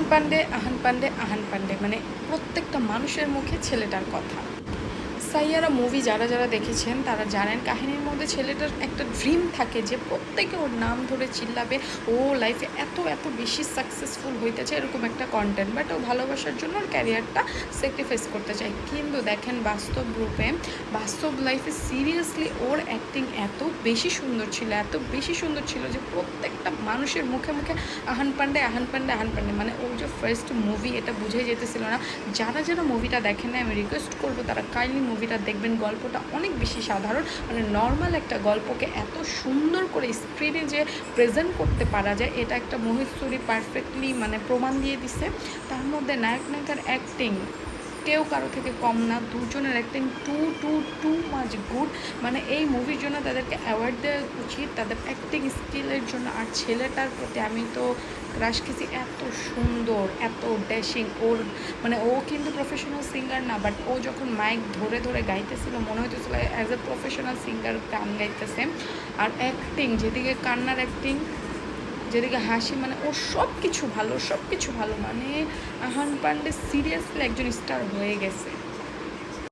আহান পান্ডে আহান পান্ডে মানে প্রত্যেকটা মানুষের মুখে ছেলেটার কথা। সাইয়ারা মুভি যারা যারা দেখেছেন তারা জানেন কাহিনীর মধ্যে ছেলেটার একটা ড্রিম থাকে যে প্রত্যেকে ওর নাম ধরে চিল্লাবে, ও লাইফে এত এত বেশি সাকসেসফুল হইতেছে এরকম একটা কন্টেন্ট, বাট ও ভালোবাসার জন্য ওর ক্যারিয়ারটা স্যাক্রিফাইস করতে চায়। কিন্তু দেখেন বাস্তব রূপে বাস্তব লাইফে সিরিয়াসলি ওর অ্যাক্টিং এত বেশি সুন্দর ছিল, এত বেশি সুন্দর ছিল যে প্রত্যেকটা মানুষের মুখে মুখে আহান পান্ডে আহান পান্ডে আহান পান্ডে। মানে ওর যে ফার্স্ট মুভি এটা বুঝেই যেতেছিল না। যারা যারা মুভিটা দেখেন না আমি রিকোয়েস্ট করবো তারা কাইন্ডলি মুভিটা দেখবেন। গল্পটা অনেক বেশি সাধারণ, মানে নর্মাল একটা গল্পকে এত সুন্দর করে স্ক্রিনে যে প্রেজেন্ট করতে পারা যায় এটা একটা মহেশ্বরী পারফেক্টলি মানে প্রমাণ দিয়ে দিছে। তার মধ্যে নায়ক নায়িকার অ্যাক্টিং কেউ কারো থেকে কম না, দুজনের acting too too too much good. মানে এই মুভির জন্য তাদেরকে অ্যাওয়ার্ড দেওয়া উচিত তাদের অ্যাক্টিং স্কিলের জন্য। আর ছেলেটার প্রতি আমি তো ক্রাশ খেয়েছি, এত সুন্দর এত ড্যাশিং। ওর মানে ও কিন্তু প্রফেশনাল সিঙ্গার না, বাট ও যখন মাইক ধরে ধরে গাইতেছিল মনে হইতেছিল অ্যাজ এ প্রফেশনাল সিঙ্গার গান গাইতেছে। আর অ্যাক্টিং যেদিকে কান্নার অ্যাক্টিং যেদিকে হাসি, মানে ও সব কিছু ভালো সব কিছু ভালো। মানে আহান পান্ডে সিরিয়াসলি একজন স্টার হয়ে গেছে।